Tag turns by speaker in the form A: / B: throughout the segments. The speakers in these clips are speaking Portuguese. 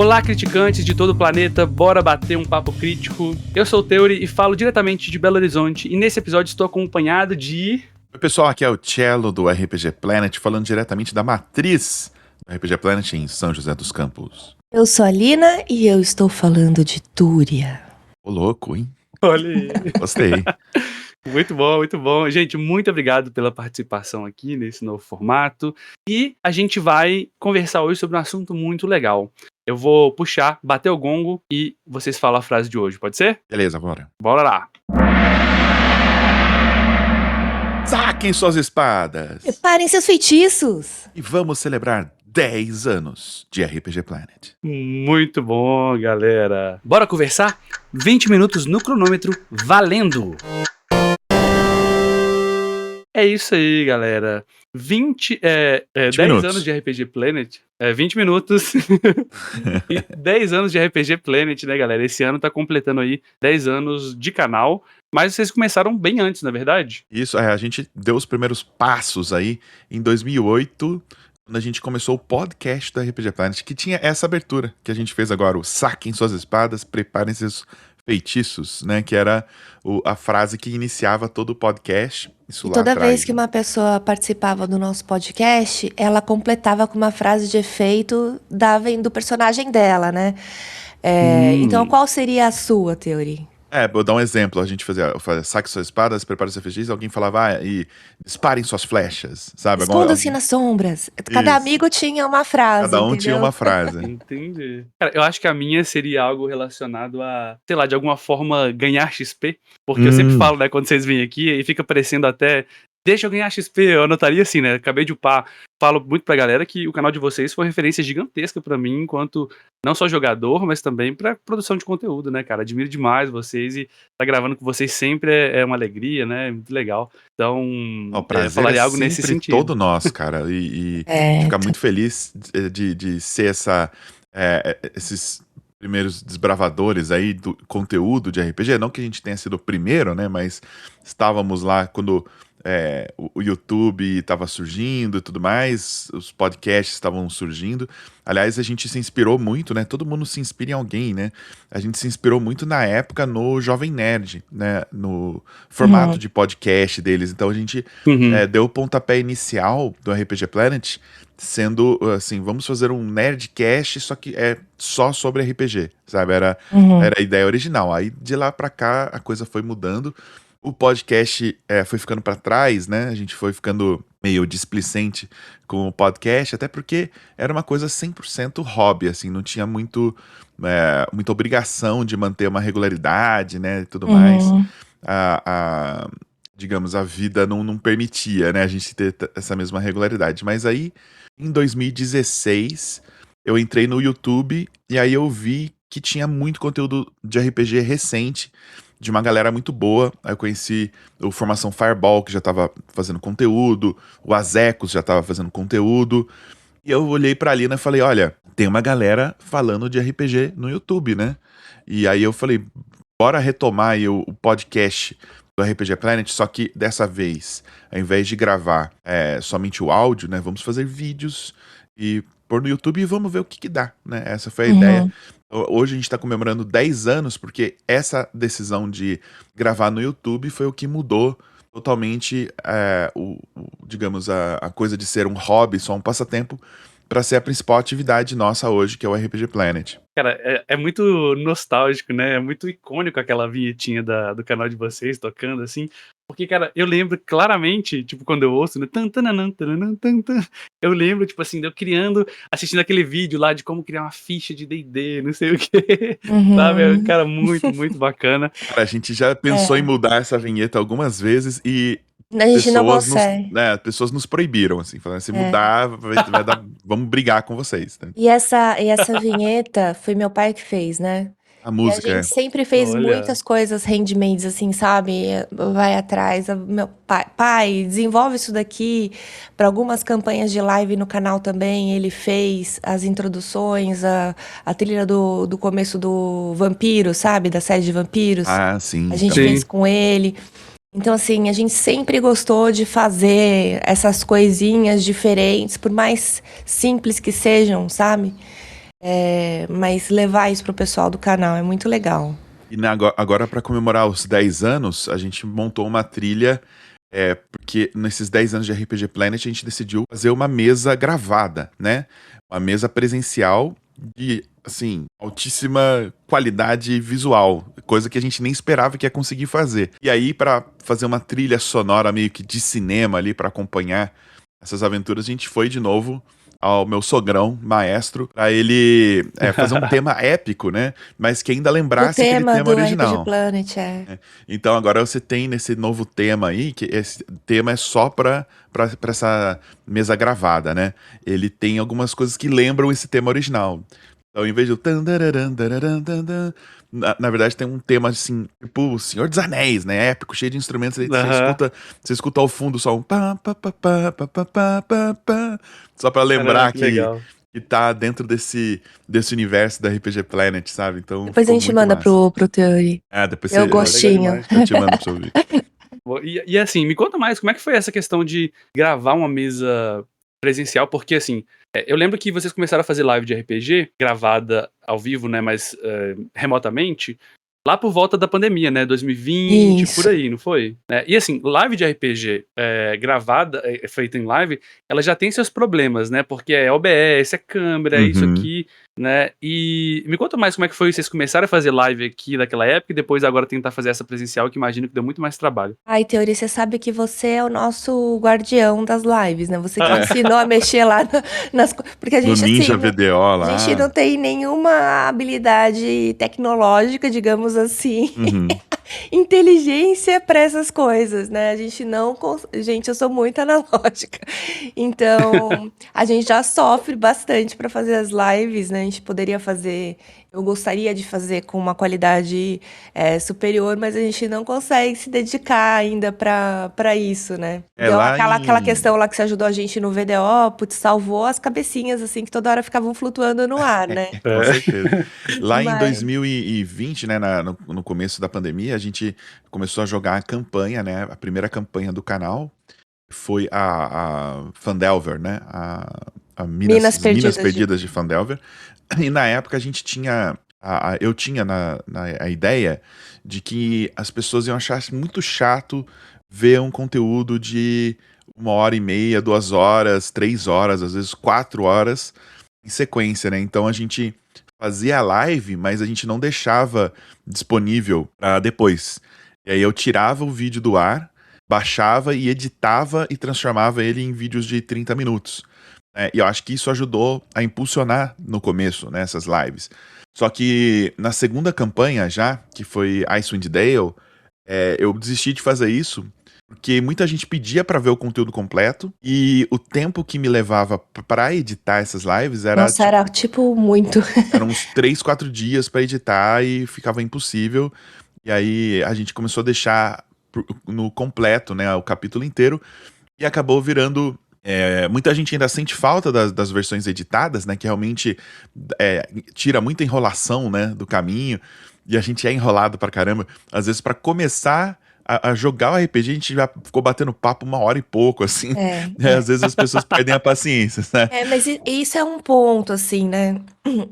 A: Olá, criticantes de todo o planeta, bora bater um papo crítico. Eu sou o Theory e falo diretamente de Belo Horizonte, e nesse episódio estou acompanhado de...
B: Oi pessoal, aqui é o Cello do RPG Planet, falando diretamente da matriz do RPG Planet em São José dos Campos.
C: Eu sou a Lina e eu estou falando de Túria.
B: Ô louco, hein?
A: Olha aí.
B: Gostei.
A: Muito bom, muito bom. Gente, muito obrigado pela participação aqui nesse novo formato. E a gente vai conversar hoje sobre um assunto muito legal. Eu vou puxar, bater o gongo e vocês falam a frase de hoje, pode ser?
B: Beleza, bora.
A: Bora lá.
B: Saquem suas espadas!
C: Preparem seus feitiços!
B: E vamos celebrar 10 anos de RPG Planet.
A: Muito bom, galera. Bora conversar? 20 minutos no cronômetro, valendo! É isso aí, galera. 10
B: minutos.
A: anos de RPG Planet. 20 minutos. E 10 anos de RPG Planet, né, galera? Esse ano tá completando aí 10 anos de canal. Mas vocês começaram bem antes, na verdade?
B: Isso, a gente deu os primeiros passos aí em 2008, quando a gente começou o podcast do RPG Planet, que tinha essa abertura que a gente fez agora, o Saquem suas espadas, preparem seus feitiços, né? Que era a frase que iniciava todo o podcast. Isso
C: E
B: lá
C: toda
B: atrás,
C: vez que uma pessoa participava do nosso podcast, ela completava com uma frase de efeito do personagem dela, né? Então, qual seria a sua, Theory?
B: Vou dar um exemplo. A gente fazia saque suas espadas, prepare seu feitiço, alguém falava, e disparem suas flechas, sabe?
C: Esconda-se nas sombras. Cada
B: Isso.
C: amigo tinha uma frase,
B: Cada um
C: entendeu?
B: tinha uma frase.
A: Entendi. Cara, eu acho que a minha seria algo relacionado a, sei lá, de alguma forma ganhar XP. Porque eu sempre falo, né, quando vocês vêm aqui e fica parecendo até... Deixa eu ganhar XP, eu anotaria assim, né? Acabei de upar. Falo muito pra galera que o canal de vocês foi uma referência gigantesca pra mim, enquanto não só jogador, mas também pra produção de conteúdo, né, cara? Admiro demais vocês e tá gravando com vocês sempre é uma alegria, né? Muito legal. Então,
B: O prazer
A: falaria algo
B: sempre
A: nesse sentido.
B: todo nosso, cara. E ficar muito feliz de ser esses primeiros desbravadores aí do conteúdo de RPG. Não que a gente tenha sido o primeiro, né? Mas estávamos lá quando... o YouTube estava surgindo e tudo mais, os podcasts estavam surgindo. Aliás, a gente se inspirou muito, né? Todo mundo se inspira em alguém, né? A gente se inspirou muito na época no Jovem Nerd, né? No formato de podcast deles. Então a gente deu o pontapé inicial do RPG Planet, sendo assim, vamos fazer um Nerdcast, só que é só sobre RPG, sabe? Era a ideia original. Aí de lá pra cá a coisa foi mudando. O podcast foi ficando para trás, né? A gente foi ficando meio displicente com o podcast, até porque era uma coisa 100% hobby, assim, não tinha muita obrigação de manter uma regularidade, né? E tudo mais. Digamos, a vida não permitia, né? A gente ter essa mesma regularidade. Mas aí, em 2016, eu entrei no YouTube e aí eu vi que tinha muito conteúdo de RPG recente, de uma galera muito boa. Aí eu conheci o Formação Fireball, que já tava fazendo conteúdo, o Azecos já tava fazendo conteúdo, e eu olhei pra Lina e falei, olha, tem uma galera falando de RPG no YouTube, né? E aí eu falei, bora retomar aí o podcast do RPG Planet, só que dessa vez, ao invés de gravar somente o áudio, né, vamos fazer vídeos e pôr no YouTube e vamos ver o que dá, né? Essa foi a ideia. Hoje a gente está comemorando 10 anos, porque essa decisão de gravar no YouTube foi o que mudou totalmente, digamos, a coisa de ser um hobby, só um passatempo, para ser a principal atividade nossa hoje, que é o RPG Planet.
A: Cara, é muito nostálgico, né? É muito icônico aquela vinhetinha do canal de vocês tocando, assim. Porque, cara, eu lembro claramente, tipo, quando eu ouço, né? Eu lembro, tipo assim, de eu criando, assistindo aquele vídeo lá de como criar uma ficha de D&D, não sei o quê. Sabe? Cara, muito, muito bacana.
B: Cara, a gente já pensou em mudar essa vinheta algumas vezes e
C: a gente não consegue.
B: Pessoas nos proibiram, assim, falando, se mudar, vai dar, vamos brigar com vocês. Né?
C: E essa vinheta foi meu pai que fez, né?
B: A música,
C: e a gente sempre fez muitas coisas handmades, assim, sabe? Vai atrás, meu pai, desenvolve isso daqui. Para algumas campanhas de live no canal também, ele fez as introduções, a trilha do começo do Vampiro, sabe? Da série de Vampiros.
B: Ah, sim.
C: A gente fez com ele. Então, assim, a gente sempre gostou de fazer essas coisinhas diferentes, por mais simples que sejam, sabe? mas levar isso pro pessoal do canal é muito legal.
B: E agora para comemorar os 10 anos, a gente montou uma trilha, porque nesses 10 anos de RPG Planet a gente decidiu fazer uma mesa gravada, né? Uma mesa presencial de, assim, altíssima qualidade visual, coisa que a gente nem esperava que ia conseguir fazer. E aí, para fazer uma trilha sonora meio que de cinema ali, para acompanhar essas aventuras, a gente foi de novo ao meu sogrão, maestro, pra ele fazer um tema épico, né? Mas que ainda lembrasse aquele tema original.
C: RPG Planet,
B: Então agora você tem nesse novo tema aí, que esse tema é só pra essa mesa gravada, né? Ele tem algumas coisas que lembram esse tema original. Então, em vez de na verdade tem um tema assim, tipo Senhor dos Anéis, né? Épico, cheio de instrumentos. Aí você escuta ao fundo só um pá, pá, pá, pá, pá, pá, pá, pá, pá, só pra lembrar que tá dentro desse universo da RPG Planet, sabe? Então,
C: depois a gente manda pro Theory.
B: Depois
C: eu gostinho.
B: Eu te mando pra você ouvir.
A: E assim, me conta mais, como é que foi essa questão de gravar uma mesa presencial? Porque assim, eu lembro que vocês começaram a fazer live de RPG, gravada ao vivo, né, mas remotamente, lá por volta da pandemia, né, 2020,
C: Isso.
A: por aí, não foi? E assim, live de RPG gravada, feita em live, ela já tem seus problemas, né, porque é OBS, é câmera, é isso aqui, né, e me conta mais como é que foi, vocês começaram a fazer live aqui naquela época e depois agora tentar fazer essa presencial, que imagino que deu muito mais trabalho.
C: Ai, Theory, você sabe que você é o nosso guardião das lives, né, você que ensinou a mexer lá nas coisas, porque a gente,
B: no Ninja
C: assim,
B: VDO lá.
C: A gente não tem nenhuma habilidade tecnológica, digamos assim, inteligência para essas coisas, né? A gente não... Gente, eu sou muito analógica. Então, a gente já sofre bastante para fazer as lives, né? A gente poderia fazer... Eu gostaria de fazer com uma qualidade superior, mas a gente não consegue se dedicar ainda para isso, né? Então, aquela questão lá que você ajudou a gente no VDO, putz, salvou as cabecinhas, assim, que toda hora ficavam flutuando no ar, né?
B: Com certeza. Lá em 2020, né, no começo da pandemia, a gente começou a jogar a campanha, né? A primeira campanha do canal foi a Phandelver, né? A Minas Perdidas de Phandelver. E na época a gente tinha... eu tinha a ideia de que as pessoas iam achar muito chato ver um conteúdo de 1h30, 2 horas, 3 horas, às vezes 4 horas em sequência, né? Então a gente fazia a live, mas a gente não deixava disponível para depois. E aí eu tirava o vídeo do ar, baixava e editava e transformava ele em vídeos de 30 minutos. E eu acho que isso ajudou a impulsionar no começo, né, essas lives. Só que na segunda campanha já, que foi Icewind Dale, eu desisti de fazer isso porque muita gente pedia pra ver o conteúdo completo e o tempo que me levava pra editar essas lives era...
C: Nossa, era tipo muito.
B: Eram uns 3, 4 dias pra editar e ficava impossível. E aí a gente começou a deixar no completo, né, o capítulo inteiro e acabou virando... muita gente ainda sente falta das versões editadas, né, que realmente tira muita enrolação, né, do caminho, e a gente é enrolado pra caramba. Às vezes, pra começar a jogar o RPG, a gente já ficou batendo papo 1 hora e pouco, assim. Às vezes as pessoas perdem a paciência, né?
C: Mas isso é um ponto, assim, né,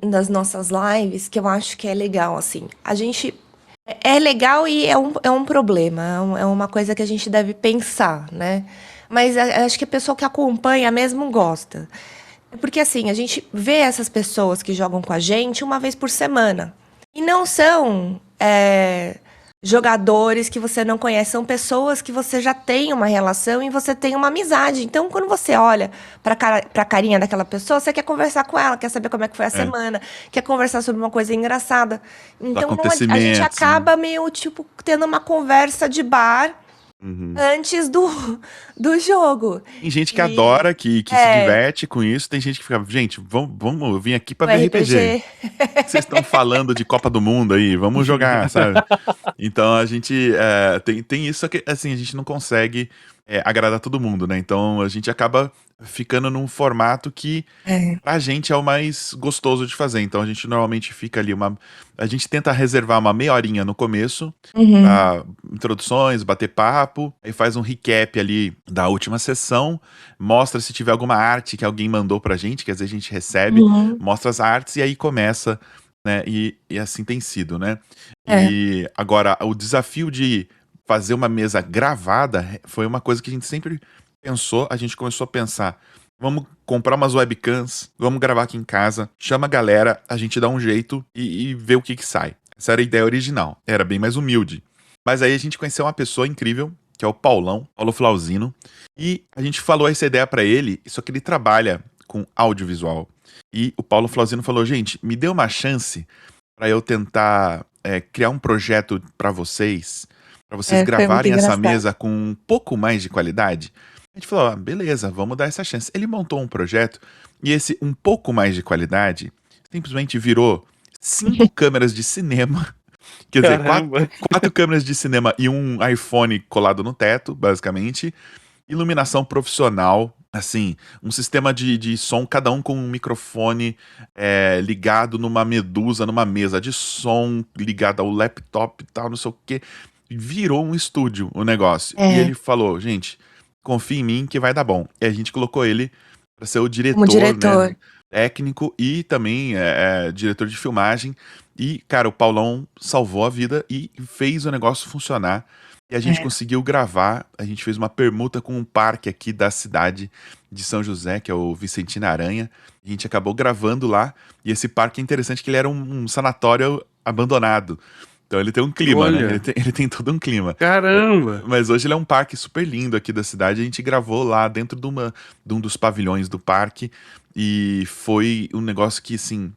C: das nossas lives, que eu acho que é legal, assim. A gente... É legal e é um problema, é uma coisa que a gente deve pensar, né? Mas acho que a pessoa que acompanha mesmo gosta. Porque, assim, a gente vê essas pessoas que jogam com a gente 1 vez por semana. E não são jogadores que você não conhece, são pessoas que você já tem uma relação e você tem uma amizade. Então, quando você olha pra carinha daquela pessoa, você quer conversar com ela, quer saber como é que foi a semana, quer conversar sobre uma coisa engraçada. Então, a gente acaba meio, tipo, tendo uma conversa de bar antes do jogo.
B: Tem gente que adora, que se diverte com isso. Tem gente que fica, gente, vamos vir aqui pra ver RPG. Vocês estão falando de Copa do Mundo aí, vamos jogar, sabe? Então a gente tem isso que, assim, a gente não consegue agradar todo mundo, né? Então a gente acaba ficando num formato que pra gente é o mais gostoso de fazer. Então a gente normalmente fica ali a gente tenta reservar uma meia horinha no começo pra introduções, bater papo, aí faz um recap ali da última sessão, mostra se tiver alguma arte que alguém mandou pra gente, que às vezes a gente recebe, mostra as artes e aí começa, né? E assim tem sido, né? E agora, o desafio de fazer uma mesa gravada foi uma coisa que a gente sempre pensou, a gente começou a pensar, vamos comprar umas webcams, vamos gravar aqui em casa, chama a galera, a gente dá um jeito e vê o que sai. Essa era a ideia original, era bem mais humilde. Mas aí a gente conheceu uma pessoa incrível, que é o Paulo Flauzino, e a gente falou essa ideia pra ele, só que ele trabalha com audiovisual. E o Paulo Flauzino falou, gente, me dê uma chance pra eu tentar criar um projeto pra vocês gravarem essa mesa com um pouco mais de qualidade. A gente falou, beleza, vamos dar essa chance. Ele montou um projeto e esse um pouco mais de qualidade simplesmente virou 5 câmeras de cinema. Quer dizer, 4 câmeras de cinema e um iPhone colado no teto, basicamente. Iluminação profissional, assim, um sistema de som, cada um com um microfone ligado numa medusa, numa mesa de som, ligado ao laptop e tal, não sei o quê. Virou um estúdio o negócio. E ele falou, gente, confia em mim que vai dar bom. E a gente colocou ele para ser o diretor. Né, técnico e também diretor de filmagem. E, cara, o Paulão salvou a vida e fez o negócio funcionar. E a gente conseguiu gravar, a gente fez uma permuta com um parque aqui da cidade de São José, que é o Vicentina Aranha. A gente acabou gravando lá. E esse parque é interessante que ele era um sanatório abandonado. Então ele tem um clima, né? Ele tem todo um clima.
A: Caramba!
B: Mas hoje ele é um parque super lindo aqui da cidade. A gente gravou lá dentro de um dos pavilhões do parque. E foi um negócio que, assim,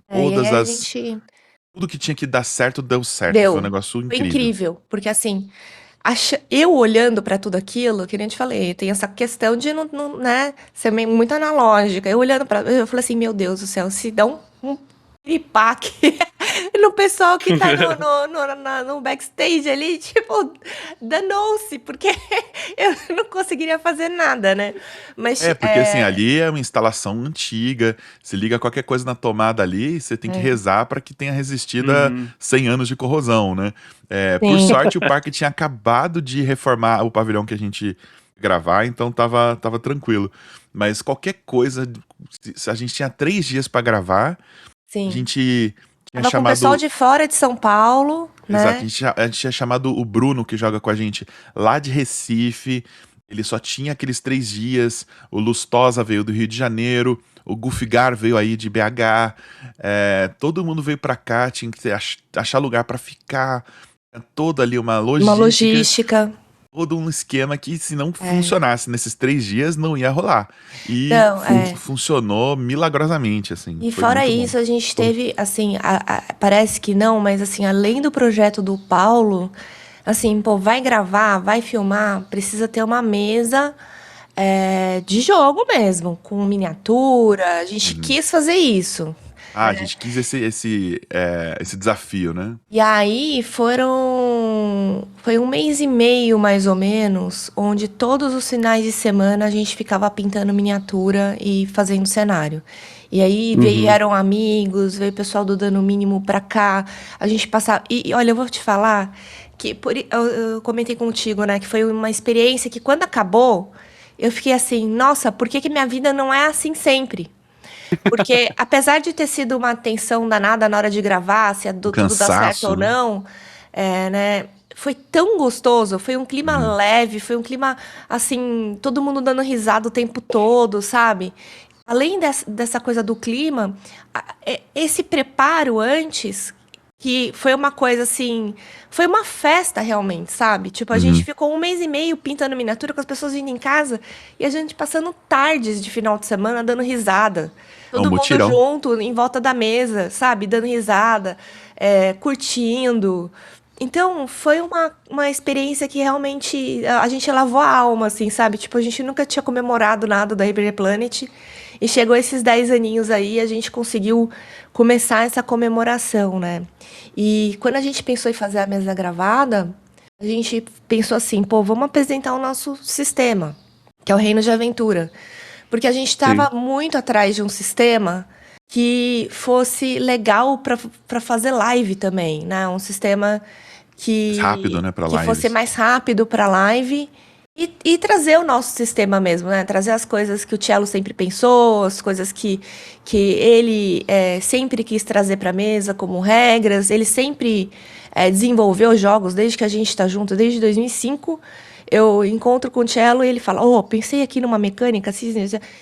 B: tudo que tinha que dar certo, deu certo. Foi um negócio incrível.
C: Foi incrível, porque assim, eu olhando pra tudo aquilo, que nem eu te falei, tem essa questão de não, né, ser muito analógica. Eu olhando eu falei assim, meu Deus do céu, se dá um piripaque no pessoal que tá no backstage ali, tipo, danou-se, porque eu não conseguiria fazer nada, né? Mas,
B: porque assim, ali é uma instalação antiga, se liga qualquer coisa na tomada ali, você tem que rezar para que tenha resistido a 100 anos de corrosão, né? Por sorte, o parque tinha acabado de reformar o pavilhão que a gente gravar, então tava tranquilo. Mas qualquer coisa, a gente tinha 3 dias para gravar.
C: Sim.
B: A gente
C: tinha chamado... com o pessoal de fora de São Paulo, né?
B: Exato, a gente tinha chamado o Bruno, que joga com a gente, lá de Recife. Ele só tinha aqueles 3 dias. O Lustosa veio do Rio de Janeiro. O Gufigar veio aí de BH. Todo mundo veio pra cá, tinha que achar lugar pra ficar. Toda ali uma logística. Todo um esquema que, se não funcionasse nesses 3 dias, não ia rolar. E funcionou milagrosamente, assim.
C: E fora isso, a gente teve, assim, parece que não, mas assim, além do projeto do Paulo, assim, pô, vai gravar, vai filmar, precisa ter uma mesa de jogo mesmo, com miniatura. A gente quis fazer isso.
B: A gente quis esse desafio, né?
C: E aí foi 1 mês e meio, mais ou menos, onde todos os finais de semana a gente ficava pintando miniatura e fazendo cenário. E aí vieram amigos, veio o pessoal do Dano Mínimo pra cá, a gente passava... E olha, eu vou te falar que eu comentei contigo, né, que foi uma experiência que quando acabou, eu fiquei assim, nossa, por que minha vida não é assim sempre? Porque, apesar de ter sido uma tensão danada na hora de gravar, se tudo dá certo ou não, né, foi tão gostoso, foi um clima leve, foi um clima, assim, todo mundo dando risada o tempo todo, sabe? Além dessa coisa do clima, esse preparo antes, que foi uma coisa assim, foi uma festa realmente, sabe? Tipo, a gente ficou 1 mês e meio pintando miniatura com as pessoas vindo em casa e a gente passando tardes de final de semana dando risada. Todo mundo junto, em volta da mesa, sabe? Dando risada, curtindo. Então, foi uma experiência que realmente a gente lavou a alma, assim, sabe? Tipo, a gente nunca tinha comemorado nada da RPG Planet. E chegou esses 10 aninhos aí, a gente conseguiu começar essa comemoração, né? E quando a gente pensou em fazer a mesa gravada, a gente pensou assim, pô, vamos apresentar o nosso sistema, que é o Reino de Aventura. Porque a gente estava muito atrás de um sistema que fosse legal para fazer live também, né? Um sistema que,
B: rápido, né, pra
C: que
B: lives.
C: fosse mais rápido para live e trazer o nosso sistema mesmo, né? Trazer as coisas que o Cello sempre pensou, as coisas que ele sempre quis trazer para a mesa como regras. Ele sempre desenvolveu jogos desde que a gente está junto, desde 2005. Eu encontro com o Cello e ele fala, pensei aqui numa mecânica, assim,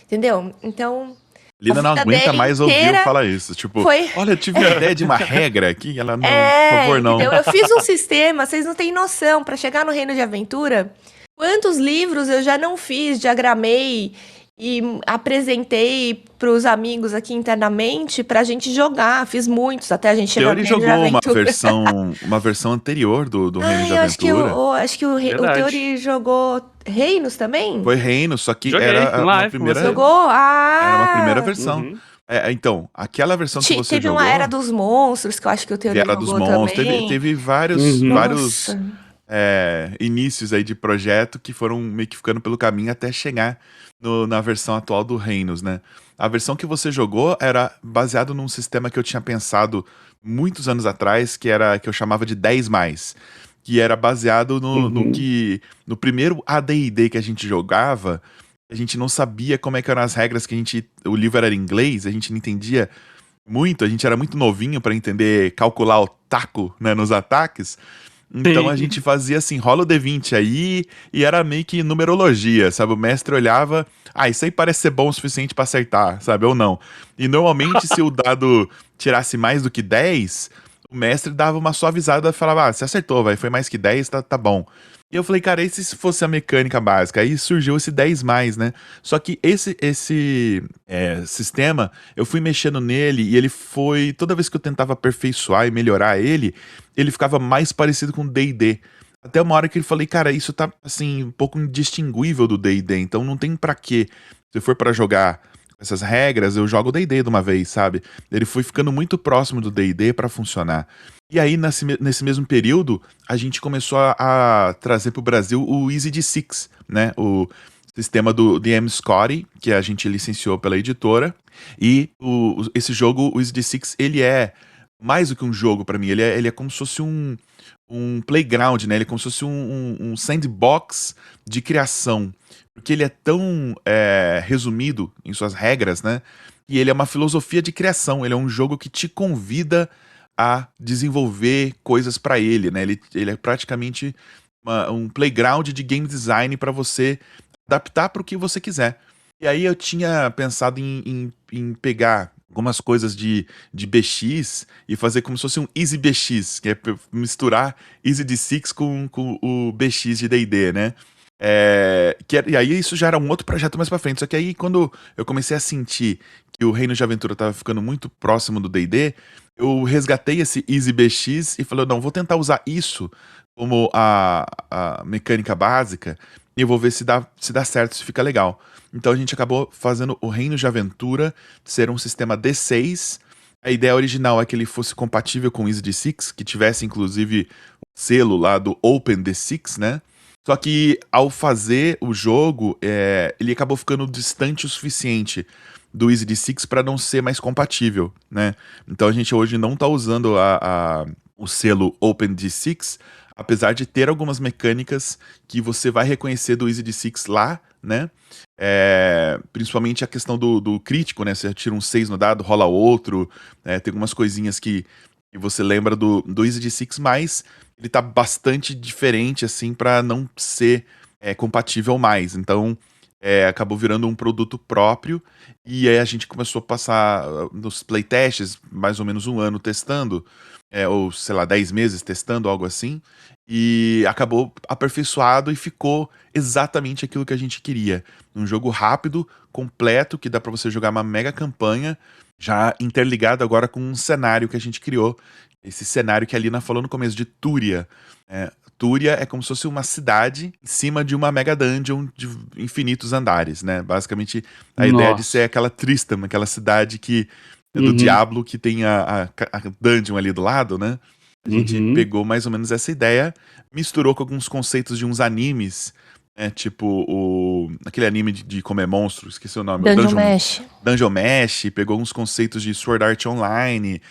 C: entendeu? Então...
B: Lina não aguenta mais ouvir eu falar isso. Tipo, olha, eu tive uma ideia de uma regra aqui. Ela, não, por favor, não.
C: Entendeu? Eu fiz um sistema, vocês não têm noção. Para chegar no Reino de Aventura, quantos livros eu já não fiz, diagramei e apresentei para os amigos aqui internamente pra gente jogar. Fiz muitos, até a gente chegar no Reino de Aventura.
B: Teori jogou uma versão anterior do Reino de Aventura.
C: Acho que o Teori jogou Reinos também?
B: Foi Reinos, só que
A: Joguei,
B: era uma primeira...
C: Jogou?
B: Era uma primeira versão. Então, aquela versão que você
C: teve
B: jogou...
C: Teve uma Era dos Monstros, que eu acho que o Teori jogou
B: dos Monstros,
C: também.
B: Teve vários inícios aí de projeto que foram meio que ficando pelo caminho até chegar na versão atual do Reinos, né? A versão que você jogou era baseado num sistema que eu tinha pensado muitos anos atrás, que eu chamava de 10+, que era baseado no primeiro AD&D que a gente jogava. A gente não sabia como é que eram as regras, o livro era em inglês, a gente não entendia muito, a gente era muito novinho para entender, calcular o taco, né, nos ataques. Então a gente fazia assim, rola o D20 aí, e era meio que numerologia, sabe? O mestre olhava, isso aí parece ser bom o suficiente pra acertar, sabe? Ou não. E normalmente se o dado tirasse mais do que 10, o mestre dava uma suavizada e falava, você acertou, foi mais que 10, tá bom. E eu falei, cara, e se fosse a mecânica básica? Aí surgiu esse 10+, né? Só que esse sistema, eu fui mexendo nele e ele foi... Toda vez que eu tentava aperfeiçoar e melhorar ele ficava mais parecido com o D&D. Até uma hora que eu falei, cara, isso tá, assim, um pouco indistinguível do D&D, então não tem pra quê. Se for pra jogar essas regras, eu jogo o D&D de uma vez, sabe? Ele foi ficando muito próximo do D&D pra funcionar. E aí, nesse mesmo período, a gente começou a trazer pro Brasil o Easy D6, né? O sistema do DM Scotty, que a gente licenciou pela editora. E esse jogo, o Easy D6, ele é mais do que um jogo pra mim. Ele é como se fosse um playground, né? Ele é como se fosse um sandbox de criação. Porque ele é tão resumido em suas regras, né? E ele é uma filosofia de criação. Ele é um jogo que te convida a desenvolver coisas para ele, né? Ele é praticamente um playground de game design para você adaptar para o que você quiser. E aí eu tinha pensado em pegar algumas coisas de BX e fazer como se fosse um Easy BX, que é misturar Easy D6 com o BX de D&D, né? E aí isso já era um outro projeto mais pra frente. Só que aí quando eu comecei a sentir que o Reino de Aventura tava ficando muito próximo do D&D, eu resgatei esse Easy BX e falei, não, vou tentar usar isso como a mecânica básica e eu vou ver se dá certo, se fica legal. Então a gente acabou fazendo o Reino de Aventura ser um sistema D6. A ideia original é que ele fosse compatível com o Easy D6, que tivesse inclusive o selo lá do Open D6, né? Só que ao fazer o jogo, ele acabou ficando distante o suficiente do Easy D6 para não ser mais compatível, né? Então a gente hoje não está usando o selo Open D6, apesar de ter algumas mecânicas que você vai reconhecer do Easy D6 lá, né? Principalmente a questão do crítico, né? Você tira um 6 no dado, rola outro, tem algumas coisinhas que você lembra do Easy D6, mas ele tá bastante diferente, assim, para não ser compatível mais. Então, acabou virando um produto próprio, e aí a gente começou a passar nos playtests, mais ou menos um ano testando, ou, sei lá, 10 meses testando, algo assim, e acabou aperfeiçoado e ficou exatamente aquilo que a gente queria. Um jogo rápido, completo, que dá pra você jogar uma mega campanha, já interligado agora com um cenário que a gente criou. Esse cenário que a Lina falou no começo, de Túria. Túria é como se fosse uma cidade em cima de uma mega dungeon de infinitos andares, né? Basicamente, a ideia de ser aquela Tristram, aquela cidade do Diablo, que tem a dungeon ali do lado, né? A gente pegou mais ou menos essa ideia, misturou com alguns conceitos de uns animes, tipo aquele anime de comer monstros, esqueci o nome. Dungeon Mesh. Pegou uns conceitos de Sword Art Online,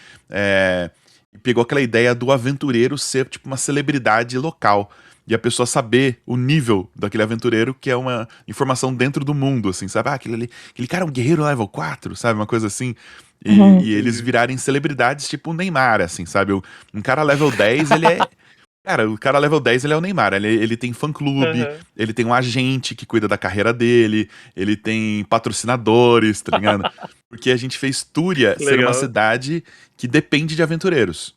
B: e pegou aquela ideia do aventureiro ser tipo uma celebridade local. E a pessoa saber o nível daquele aventureiro, que é uma informação dentro do mundo, assim, sabe? Ah, aquele cara é um guerreiro level 4, sabe? Uma coisa assim. E eles virarem celebridades tipo o Neymar, assim, sabe? Um cara level 10, ele é... Cara, o cara level 10, ele é o Neymar. Ele tem fã-clube, ele tem um agente que cuida da carreira dele, ele tem patrocinadores, tá ligado? Porque a gente fez Túria ser uma cidade que depende de aventureiros.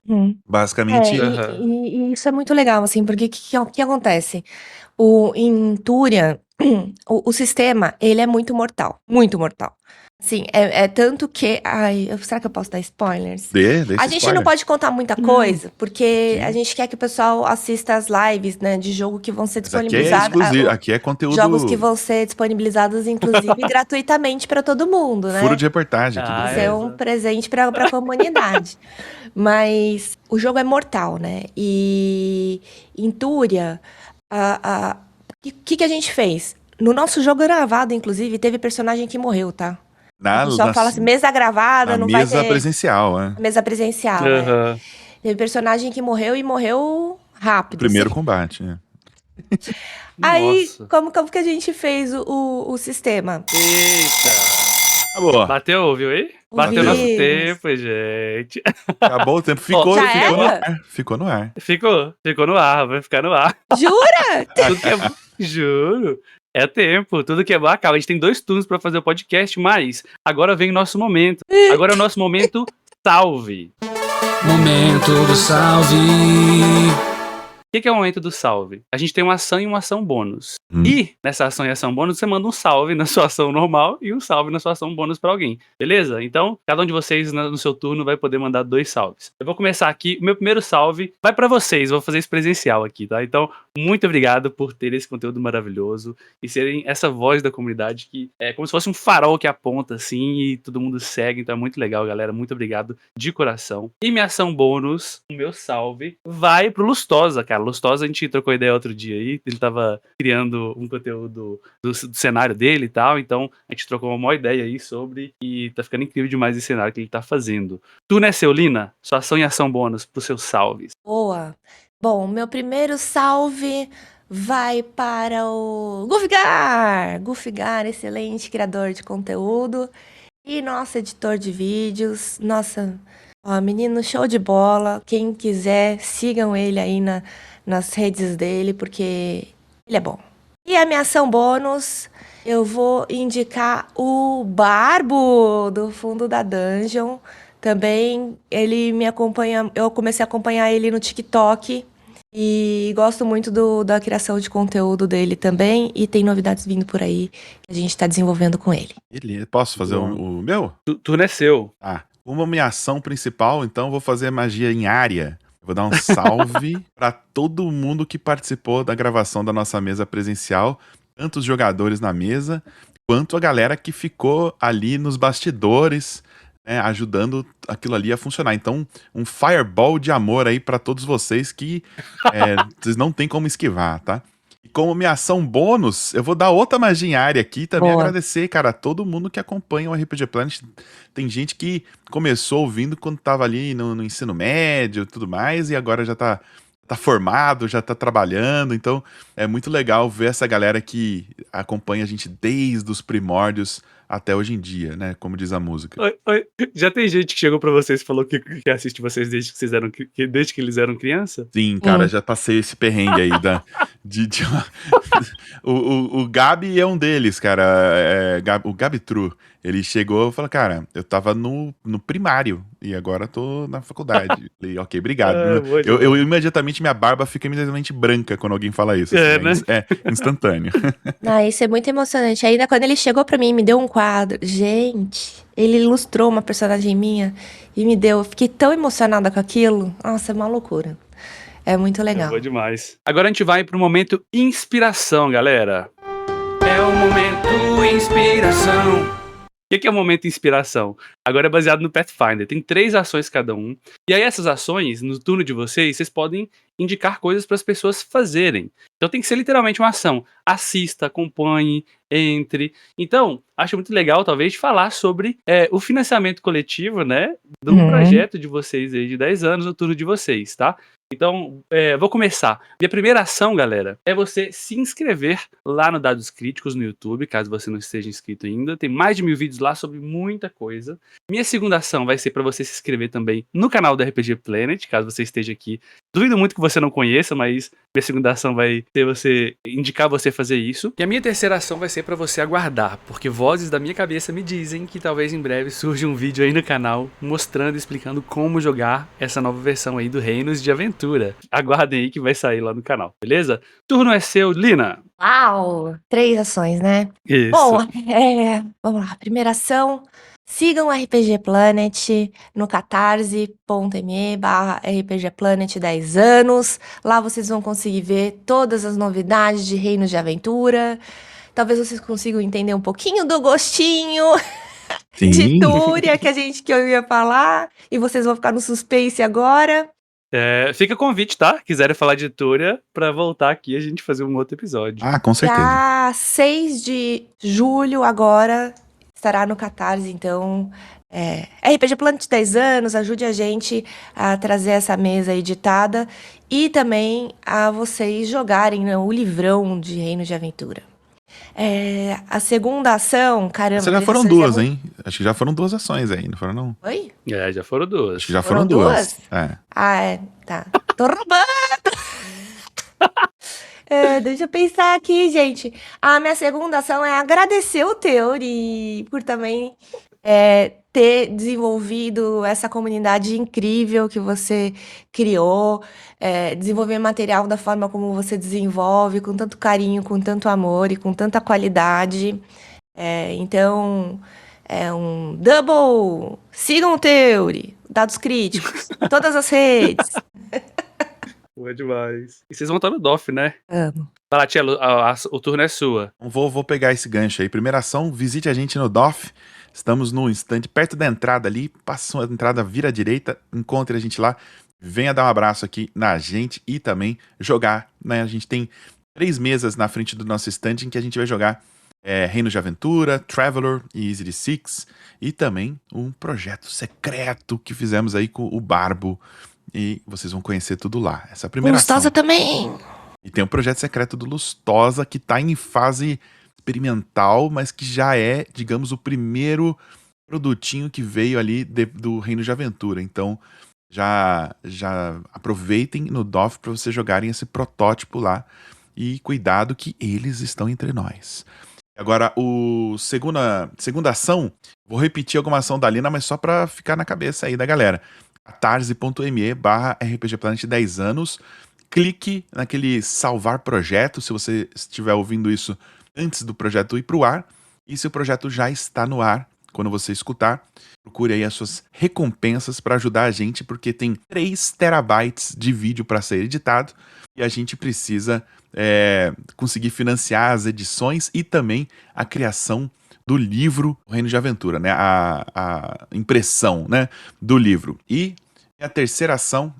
B: Basicamente...
C: E isso é muito legal, assim, porque o que acontece? Em Túria, o sistema, ele é muito mortal. Muito mortal. Assim, é tanto que... Ai, será que eu posso dar spoilers? A gente não pode contar muita coisa, porque a gente quer que o pessoal assista as lives, né, de jogo que vão ser disponibilizadas.
B: Aqui é conteúdo...
C: Jogos que vão ser disponibilizados, inclusive, gratuitamente para todo mundo, né?
B: Furo de reportagem.
C: Isso é um presente para a comunidade. Mas o jogo é mortal, né? E em Túria, o que a gente fez? No nosso jogo gravado, inclusive, teve personagem que morreu, tá? O pessoal fala assim, mesa gravada, não vai ter...
B: Mesa presencial, né?
C: Mesa presencial, né? Teve personagem que morreu e morreu rápido.
B: Primeiro combate, né?
C: Aí, como que a gente fez o sistema?
A: Eita!
B: Acabou.
A: Bateu, viu aí? Bateu nosso tempo, gente.
B: Acabou o tempo. Ficou no ar.
A: Ficou no ar, vai ficar no ar.
C: Jura?
A: Juro. É tempo, tudo que é bom acaba. A gente tem 2 turnos pra fazer o podcast, mas agora vem o nosso momento. Agora é o nosso momento salve. Momento do salve. O que é o momento do salve? A gente tem uma ação e uma ação bônus. E nessa ação e ação bônus, você manda um salve na sua ação normal e um salve na sua ação bônus pra alguém. Beleza? Então, cada um de vocês no seu turno vai poder mandar 2 salves. Eu vou começar aqui. O meu primeiro salve vai pra vocês. Vou fazer isso presencial aqui, tá? Então, muito obrigado por ter esse conteúdo maravilhoso e serem essa voz da comunidade que é como se fosse um farol que aponta assim e todo mundo segue. Então é muito legal, galera. Muito obrigado de coração. E minha ação bônus, o meu salve, vai pro Lustosa, cara. Lustosa, a gente trocou ideia outro dia aí. Ele tava criando um conteúdo do cenário dele e tal. Então a gente trocou uma maior ideia aí sobre. E tá ficando incrível demais esse cenário que ele tá fazendo. Tu, né, Seulina? Sua ação e ação bônus pros seus salves.
C: Boa. Bom, meu primeiro salve vai para o Gufgar! Gufgar, excelente criador de conteúdo e nosso editor de vídeos. Nossa, menino show de bola. Quem quiser, sigam ele aí nas redes dele, porque ele é bom. E a minha ação bônus, eu vou indicar o Barbo, do fundo da Dungeon. Também ele me acompanha, eu comecei a acompanhar ele no TikTok e gosto muito da criação de conteúdo dele também, e tem novidades vindo por aí que a gente está desenvolvendo com ele.
B: Posso fazer o meu?
A: Tu é seu.
B: Uma minha ação principal, então vou fazer magia em área. Vou dar um salve para todo mundo que participou da gravação da nossa mesa presencial, tanto os jogadores na mesa, quanto a galera que ficou ali nos bastidores, né, ajudando aquilo ali a funcionar. Então, um fireball de amor aí para todos vocês que vocês não tem como esquivar, tá? E como minha ação bônus, eu vou dar outra magia em área aqui e também agradecer, cara, a todo mundo que acompanha o RPG Planet. Tem gente que começou ouvindo quando tava ali no ensino médio e tudo mais, e agora já tá formado, já tá trabalhando. Então, é muito legal ver essa galera que acompanha a gente desde os primórdios até hoje em dia, né? Como diz a música.
A: Oi. Já tem gente que chegou pra vocês e falou que assiste vocês desde que eles eram criança?
B: Sim, cara, já passei esse perrengue aí o Gabi é um deles, cara. O Gabi True. Ele chegou e falou, cara, eu tava no primário e agora tô na faculdade. Falei, ok, obrigado. Eu imediatamente, minha barba fica imediatamente branca quando alguém fala isso. Assim,
A: né?
B: É instantâneo.
C: Isso é muito emocionante. Ainda quando ele chegou pra mim e me deu um quadro, gente, ele ilustrou uma personagem minha e me deu. Eu fiquei tão emocionada com aquilo. Nossa, é uma loucura. É muito legal.
A: Boa demais. Agora a gente vai pro momento inspiração, galera. É o momento inspiração. O que é o momento inspiração? Agora é baseado no Pathfinder. Tem 3 ações cada um. E aí essas ações, no turno de vocês podem indicar coisas para as pessoas fazerem. Então tem que ser literalmente uma ação. Assista, acompanhe, entre. Então, acho muito legal, talvez, falar sobre o financiamento coletivo, né? Do projeto de vocês aí de 10 anos, no turno de vocês, tá? Então, vou começar. Minha primeira ação, galera, é você se inscrever lá no Dados Críticos no YouTube, caso você não esteja inscrito ainda. Tem mais de 1000 vídeos lá sobre muita coisa. Minha segunda ação vai ser para você se inscrever também no canal do RPG Planet, caso você esteja aqui. Duvido muito que você não conheça, mas minha segunda ação vai ser você indicar você fazer isso. E a minha terceira ação vai ser para você aguardar, porque vozes da minha cabeça me dizem que talvez em breve surja um vídeo aí no canal mostrando e explicando como jogar essa nova versão aí do Reinos de Aventura. Aguardem aí que vai sair lá no canal, beleza? Turno é seu, Lina.
C: Uau! 3 ações, né?
A: Isso.
C: Bom, vamos lá. Primeira ação, sigam o RPG Planet no catarse.me/RPG Planet 10 anos. Lá vocês vão conseguir ver todas as novidades de Reinos de Aventura. Talvez vocês consigam entender um pouquinho do gostinho de Túria que eu ia falar. E vocês vão ficar no suspense agora.
A: Fica o convite, tá? Quiserem falar de Túria, pra voltar aqui e a gente fazer um outro episódio.
B: Ah, com certeza.
C: Dia 6 de julho agora estará no Catarse, então RPG Planet 10 anos, ajude a gente a trazer essa mesa editada e também a vocês jogarem, né, o livrão de Reino de Aventura. A segunda ação, caramba...
B: Já foram duas, hein? Acho que já foram 2 ações aí, não foram não?
C: Oi?
A: Já foram 2.
B: Acho que já foram 2.
C: Tá. Tô roubando! Deixa eu pensar aqui, gente. A minha segunda ação é agradecer o Theory por também ter desenvolvido essa comunidade incrível que você criou, desenvolver material da forma como você desenvolve, com tanto carinho, com tanto amor e com tanta qualidade. Então, um double. Sigam o Theory, Dados Críticos, em todas as redes.
A: Boa demais. E vocês vão estar no DOF, né?
C: Amo.
A: Fala, Tia, o turno é sua.
B: Vou pegar esse gancho aí. Primeira ação, visite a gente no DOF. Estamos no stand perto da entrada ali. Passa a entrada, vira à direita, encontre a gente lá. Venha dar um abraço aqui na gente e também jogar, né? A gente tem 3 mesas na frente do nosso stand em que a gente vai jogar Reinos de Aventura, Traveler e Easy Six. E também um projeto secreto que fizemos aí com o Barbo. E vocês vão conhecer tudo lá. Essa é a primeira ação.
C: Lustosa também.
B: E tem um projeto secreto do Lustosa que tá em fase experimental, mas que já é, digamos, o primeiro produtinho que veio ali do Reino de Aventura. Então, já aproveitem no DOF para vocês jogarem esse protótipo lá. E cuidado que eles estão entre nós. Agora, segunda ação, vou repetir alguma ação da Lina, mas só para ficar na cabeça aí da galera. catarse.me/RPG Planet 10 anos. Clique naquele salvar projeto, se você estiver ouvindo isso antes do projeto ir para o ar. E se o projeto já está no ar, quando você escutar, procure aí as suas recompensas para ajudar a gente, porque tem 3 terabytes de vídeo para ser editado e a gente precisa conseguir financiar as edições e também a criação do livro O Reino de Aventura, né? A impressão, né, do livro. E a terceira ação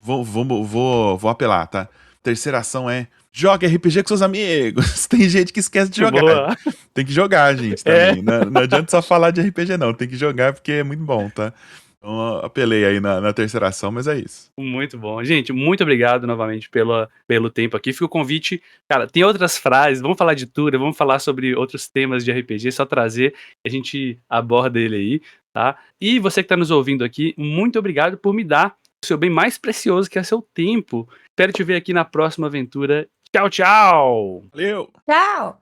B: vou apelar, tá? Terceira ação joga RPG com seus amigos. Tem gente que esquece de jogar.
A: Boa.
B: Tem que jogar, gente, também. Não adianta só falar de RPG, não. Tem que jogar porque é muito bom, tá? Então, apelei aí na terceira ação, mas é isso.
A: Muito bom. Gente, muito obrigado novamente pelo tempo aqui. Fica o convite. Cara, tem outras frases, vamos falar de Túria, vamos falar sobre outros temas de RPG, só trazer, a gente aborda ele aí, tá? E você que tá nos ouvindo aqui, muito obrigado por me dar o seu bem mais precioso, que é seu tempo. Espero te ver aqui na próxima aventura. Tchau, tchau!
B: Valeu!
C: Tchau!